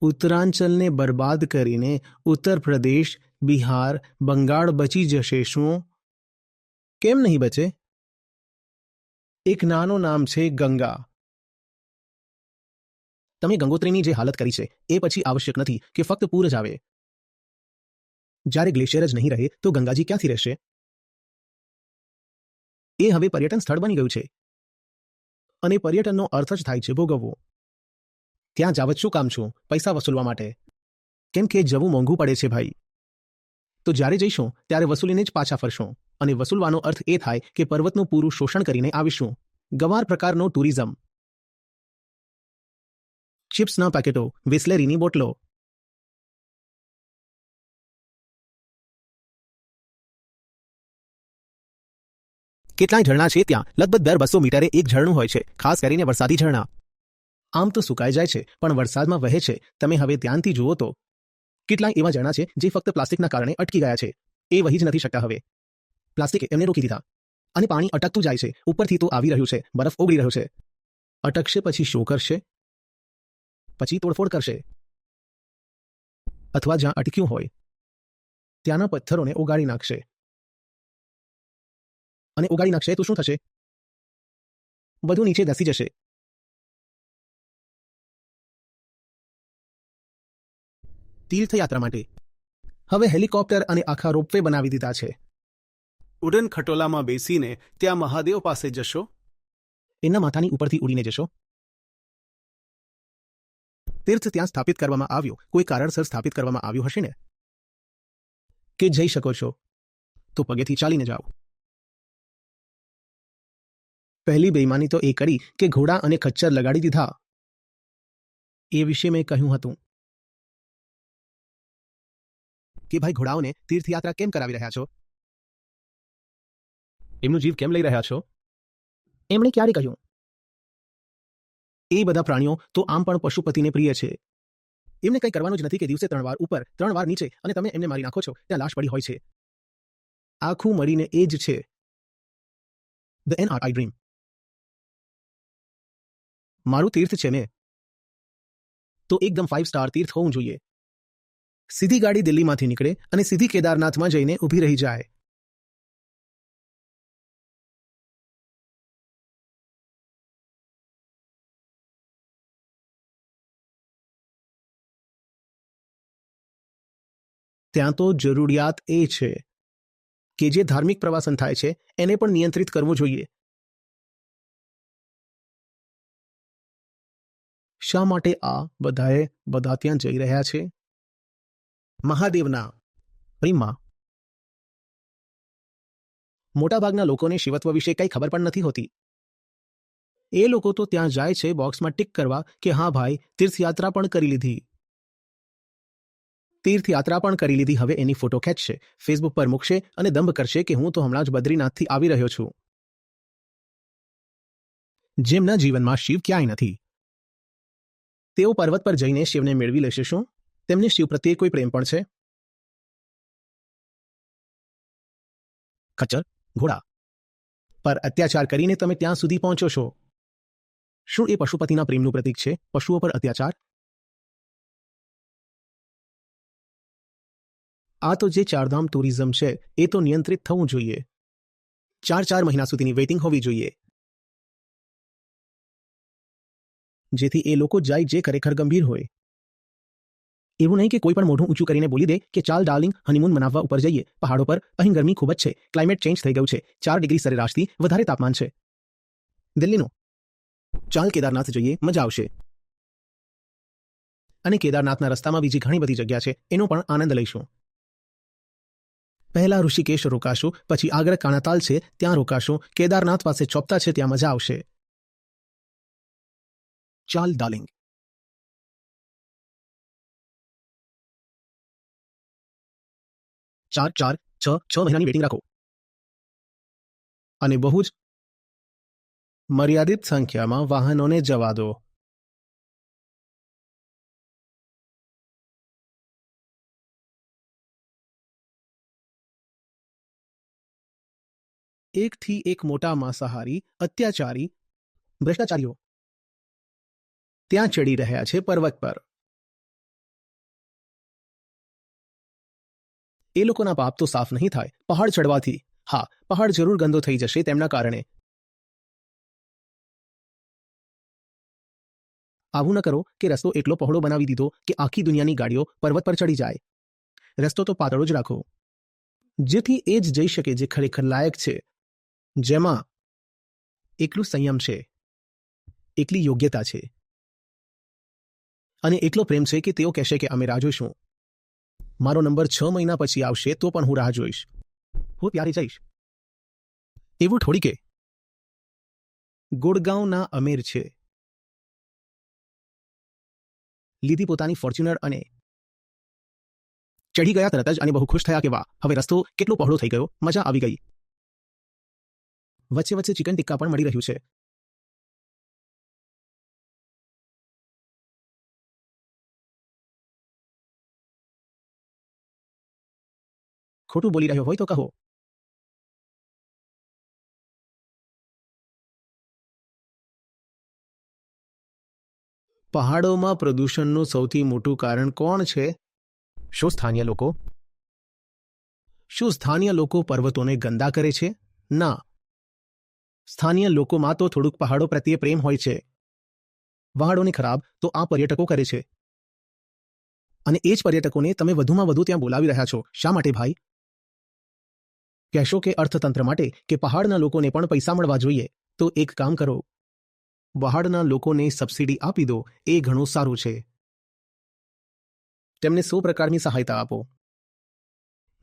ઉત્તરાંચલને બરબાદ કરીને ઉત્તર પ્રદેશ, બિહાર, બંગાળ બચી જશે શું? કેમ નહીં બચે? એક નાનું નામ છે ગંગા. તમે ગંગોત્રીની જે હાલત કરી છે એ પછી આવશ્યક નથી કે ફક્ત પૂર જ આવે. જ્યારે ગ્લેશિયર જ નહીં રહે તો ગંગાજી ક્યાંથી રહેશે? એ હવે પર્યટન સ્થળ બની ગયું છે અને પર્યટનનો અર્થ જ થાય છે ભોગવવું. ત્યાં જાવત શું કામ છું? પૈસા વસૂલવા માટે. કેમ કે જવું મોંઘું પડે છે ભાઈ. તો જ્યારે જઈશું ત્યારે વસૂલીને જ પાછા ફરશું અને વસૂલવાનો અર્થ એ થાય કે પર્વતનું પૂરું શોષણ કરીને આવીશું. ગવાર પ્રકારનો ટુરિઝમ. ચિપ્સના પેકેટો, વિસ્લેરીની બોટલો. કેટલાય ઝરણા છે ત્યાં. લગભગ દર 200 મીટરે એક ઝરણું હોય છે, ખાસ કરીને વરસાદી ઝરણા. આમ તો સુકાઈ જાય છે પણ વરસાદમાં વહે છે. તમે હવે ધ્યાનથી જુઓ તો કેટલાય એવા ઝરણા છે જે ફક્ત પ્લાસ્ટિકના કારણે અટકી ગયા છે. એ વહી જ નથી શકતા હવે. પ્લાસ્ટિકે એમને રોકી દીધા અને પાણી અટકતું જાય છે. ઉપરથી તો આવી રહ્યું છે, બરફ ઓગળી રહ્યો છે. અટકશે પછી શું કરશે? પછી તોડફોડ કરશે અથવા જ્યાં અટક્યું હોય ત્યાંના પથ્થરોને ઓગાળી નાખશે. અને ઓગાળી નાખશે તો શું થશે? બધું નીચે ધસી જશે. તીર્થયાત્રા માટે હવે હેલિકોપ્ટર અને આખા રોપવે બનાવી દીધા છે. ઉડન ખટોલામાં બેસીને ત્યાં મહાદેવ પાસે જશો. એના માથાની ઉપરથી ઉડીને જશો. તીર્થ ત્યાં સ્થાપિત કરવામાં આવ્યો કોઈ કારણસર સ્થાપિત કરવામાં આવ્યું હશે ને? કે જઈ શકો છો તો પગેથી ચાલીને જાઓ. પહેલી બેઈમાની તો એ કરી કે ઘોડા અને ખચ્ચર લગાડી દીધા. એ વિશે મેં કહ્યું હતું કે ભાઈ ઘોડાઓને તીર્થયાત્રા કેમ કરાવી રહ્યા છો? એમનું જીવ કેમ લઈ રહ્યા છો? એમણે ક્યારે કહ્યું? એ બધા પ્રાણીઓ તો આમ પણ પશુપતિને પ્રિય છે. એમને કંઈ કરવાનું જ નથી કે દિવસે 3 વાર ઉપર 3 વાર નીચે અને તમે એમને મારી નાખો છો. ત્યાં લાશ પડી હોય છે. આખું મળીને એ જ છે ધ NRI ડ્રીમ. મારું તીર્થ છે ને તો એકદમ 5 સ્ટાર તીર્થ હોવું જોઈએ. સીધી ગાડી દિલ્હીમાંથી નીકળે અને સીધી કેદારનાથમાં જઈને ઊભી રહી જાય. ત્યાં તો જરૂરિયાત એ છે કે જે ધાર્મિક પ્રવાસન થાય છે એને પણ નિયંત્રિત કરવું જોઈએ. શા માટે આ બધા ત્યાં જઈ રહ્યા છે? મહાદેવના પ્રેમમાં. મોટાભાગના લોકોને શિવત્વ વિશે કંઈ ખબર પણ નથી હોતી. એ લોકો તો ત્યાં જાય છે બોક્સમાં ટિક કરવા કે હા ભાઈ તીર્થયાત્રા પણ કરી લીધી. હવે એની ફોટો ખેંચશે, ફેસબુક પર મૂકશે અને દંભ કરશે કે હું તો હમણાં જ બદ્રીનાથથી આવી રહ્યો છું. જેમના જીવનમાં શિવ ક્યાંય નથી તેઓ પર્વત પર જઈને શિવને મેળવી લેશે શું? તેમને શિવ પ્રત્યે કોઈ પ્રેમ પણ છે? ખચ્ચર, ઘોડા પર અત્યાચાર કરીને તમે ત્યાં સુધી પહોંચો છો. શું એ પશુપતિના પ્રેમનું પ્રતીક છે? પશુઓ પર અત્યાચાર? આ તો જે ચારધામ ટુરિઝમ છે એ તો નિયંત્રિત થવું જોઈએ. 4 મહિના સુધીની વેઇટિંગ હોવી જોઈએ જેથી એ લોકો જાય જે ખરેખર ગંભીર હોય. એવું નહીં કે કોઈ પણ મોઢું ઊંચું કરીને બોલી દે કે ચાલ ડાર્લિંગ હનીમૂન મનાવવા ઉપર જઈએ. પહાડો પર અહીં ગરમી ખૂબ જ છે. ક્લાઇમેટ ચેન્જ થઈ ગયું છે. 4 ડિગ્રી સરેરાશથી વધારે તાપમાન છે દિલ્હીનું. ચાલ કેદારનાથ જઈએ, મજા આવશે. અને કેદારનાથના રસ્તામાં બીજી ઘણી બધી જગ્યા છે એનો પણ આનંદ લઈશું. પહેલા ઋષિકેશ રોકાશું, પછી આગળ કાણાતાલ છે ત્યાં રોકાશું. કેદારનાથ પાસે ચોપતા છે ત્યાં મજા આવશે. ચાલ ડાર્લિંગ. છ મહિનાની વેટિંગ રાખો અને બહુ જ મર્યાદિત સંખ્યામાં વાહનોને જવા દો. એકથી એક મોટા માંસાહારી અત્યાચારી ભ્રષ્ટાચારીઓ ત્યાં ચડી રહ્યા છે પર્વત પર. એ લોકોના પાપ તો સાફ નહીં થાય પહાડ ચડવાથી. હા, પહાડ જરૂર ગંદો થઈ જશે તેમના કારણે. આવું ન કરો કે રસ્તો એટલો પહોળો બનાવી દીધો કે આખી દુનિયાની ગાડીઓ પર્વત પર ચડી જાય. રસ્તો તો પાતળો જ રાખો, જેથી એ જ જઈ શકે જે ખરેખર લાયક છે, જેમાં એકલું સંયમ છે, એકલી યોગ્યતા છે, અને એટલો પ્રેમ છે કે તેઓ કહેશે કે અમે રાહ જોઈશું. મારો નંબર 6 મહિના પછી આવશે તો પણ હું રાહ જોઈશ. હું ત્યારે જઈશ. એવું થોડી કે ગુડગાંવના અમીર છે, લીધી પોતાની ફોર્ચ્યુનર અને ચઢી ગયા તરત જ અને બહુ ખુશ થયા કે વાહ, હવે રસ્તો કેટલો પહોળો થઈ ગયો, મજા આવી ગઈ. વચ્ચે વચ્ચે ચિકન ટિક્કા પણ મળી રહ્યું છે. ખોટું બોલી રહ્યો હોય તો કહો. પહાડોમાં પ્રદૂષણનું સૌથી મોટું કારણ કોણ છે? શું સ્થાનિય લોકો? શું સ્થાનિય લોકો પર્વતોને ગંદા કરે છે? ના. સ્થાનિય લોકોમાં તો થોડુંક પહાડો પ્રત્યે પ્રેમ હોય છે. પહાડોને ખરાબ તો આ પર્યટકો કરે છે. અને એ જ પર્યટકોને તમે વધુમાં વધુ ત્યાં બોલાવી રહ્યા છો. શા માટે ભાઈ? કહેશો કે અર્થતંત્ર માટે કે પહાડના લોકોને પણ પૈસા મળવા જોઈએ. તો એક કામ કરો, પહાડના લોકોને સબસિડી આપી દો. એ ઘણું સારું છે. તેમને 100 પ્રકારની સહાયતા આપો.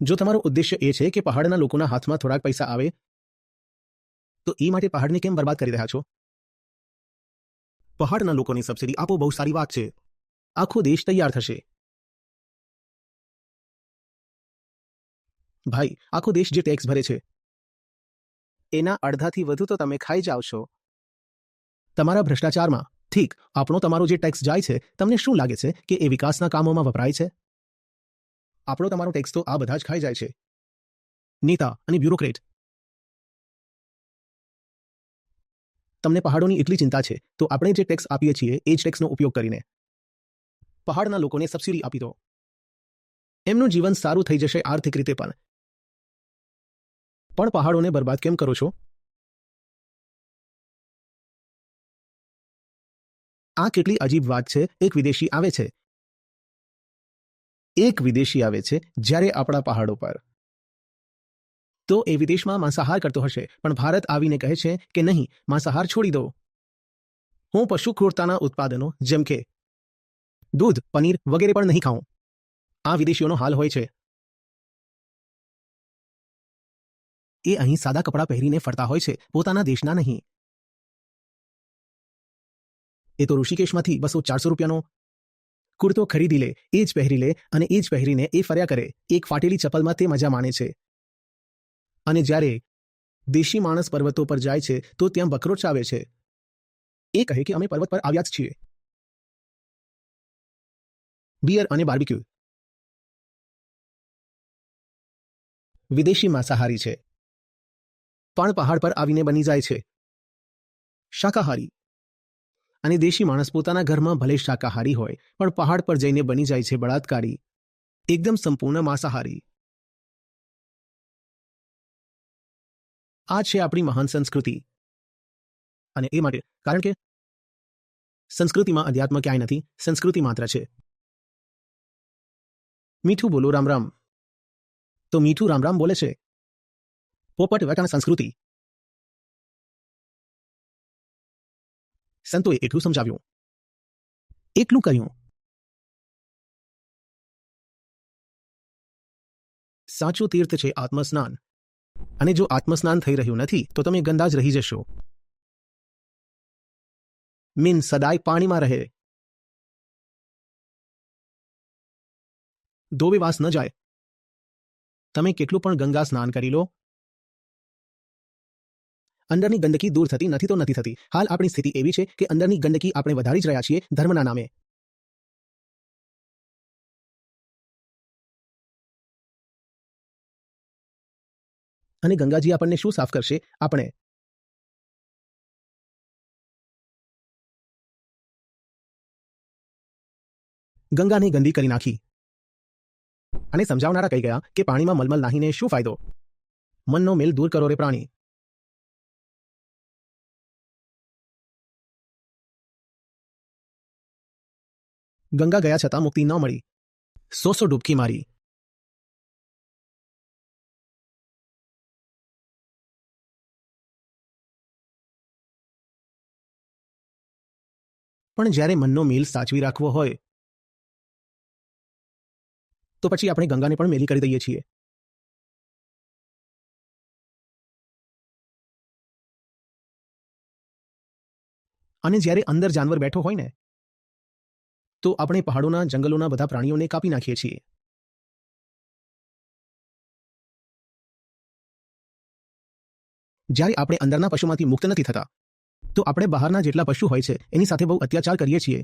જો તમારો ઉદ્દેશ્ય એ છે કે પહાડના લોકોના હાથમાં થોડાક પૈસા આવે, તો એ માટે પહાડને કેમ બરબાદ કરી રહ્યા છો? પહાડના લોકોને સબસિડી આપો, બહુ સારી વાત છે. આખો દેશ તૈયાર થશે. ભાઈ, આખો દેશ જે ટેક્સ ભરે છે એના અડધાથી વધુ તો તમે ખાઈ જાઓ છો તમારા ભ્રષ્ટાચારમાં. ઠીક, આપણો તમારો જે ટેક્સ જાય છે, તમને શું લાગે છે કે એ વિકાસના કામોમાં વપરાય છે? આપણો તમારો ટેક્સ તો આ બધા જ ખાઈ જાય છે, નેતા અને બ્યુરોક્રેટ. તમને પહાડોની એટલી ચિંતા છે તો આપણે જે ટેક્સ આપીએ છીએ એ જ ટેક્સનો ઉપયોગ કરીને પહાડના લોકોને સબસિડી આપી દો. એમનું જીવન સારું થઈ જશે આર્થિક રીતે પણ. પણ પહાડોને બરબાદ કેમ કરો છો? આ કેટલી અજીબ વાત છે. એક વિદેશી આવે છે જ્યારે આપણા પહાડો પર, તો એ વિદેશમાં માંસાહાર કરતો હશે, પણ ભારત આવીને કહે છે કે નહીં, માંસાહાર છોડી દો. હું પશુ ક્રૂરતાના ઉત્પાદનો જેમ કે દૂધ, પનીર વગેરે પણ નહીં ખાઉં. આ વિદેશીઓનો હાલ હોય છે. એ અહીં સાદા કપડાં પહેરીને ફરતા હોય છે, પોતાના દેશના નહીં. એ તો ઋષિકેશમાંથી 200-400 રૂપિયાનો કુર્તો ખરીદી લે, એ જ પહેરી લે અને એ જ પહેરીને એ ફર્યા કરે. એક ફાટેલી ચપ્પલમાં તે મજા માણે છે. અને જ્યારે દેશી માણસ પર્વતો પર જાય છે તો ત્યાં બકરો ચાવે છે. એ કહે કે અમે પર્વત પર આવ્યા જ છીએ. બિયર અને બાર્બીક્યુ. વિદેશી માંસાહારી છે, પણ પહાડ પર આવીને બની જાય છે શાકાહારી. અને દેશી માણસ પોતાના ઘરમાં ભલે શાકાહારી હોય, પણ પહાડ પર જઈને બની જાય છે બળાત્કારી, એકદમ સંપૂર્ણ માંસાહારી. આ છે આપણી મહાન સંસ્કૃતિ. અને એ માટે, કારણ કે સંસ્કૃતિમાં અધ્યાત્મ ક્યાંય નથી, સંસ્કૃતિ માત્ર છે. મીઠું બોલો રામ રામ. તો મીઠું રામ રામ બોલે છે. પોપટ વટાણ સંસ્કૃતિ. સંતોએ એટલું સમજાવ્યું, એટલું કહ્યું. સાચું તીર્થ છે આત્મસ્નાન. અને જો આત્મસ્નાન થઈ રહ્યું નથી તો તમે ગંદા જ રહી જશો. મીન સદાય પાણીમાં રહે, ધોબે વાસ ન જાય. તમે કેટલું પણ ગંગા સ્નાન કરી લો, અંદરની ગંદકી દૂર થતી નથી તો નથી થતી. હાલ આપણી સ્થિતિ એવી છે કે અંદરની ગંદકી આપણે વધારી જ રહ્યા છીએ ધર્મના નામે. અને ગંગાજી આપણને શું સાફ કરશે? આપણે ગંગાને ગંદી કરી નાખી. અને સમજાવનારા કહી ગયા કે પાણીમાં મલમલ નાહીને શું ફાયદો? મનનો મેલ દૂર કરો રે પ્રાણી. ગંગા ગયા છતાં મુક્તિ ન મળી. 100 ડૂબકી મારી. પણ જ્યારે મનનો મેલ સાચવી રાખવો હોય તો પછી આપણે ગંગાને પણ મેલી કરી દઈએ છીએ. અને જ્યારે અંદર જાનવર બેઠો હોય ને તો આપણે પહાડોના જંગલોના બધા પ્રાણીઓને કાપી નાખીએ છીએ. જ્યારે આપણે અંદરના પશુમાંથી મુક્ત નથી થતા તો આપણે બહારના જેટલા પશુ હોય છે એની સાથે બહુ અત્યાચાર કરીએ છીએ.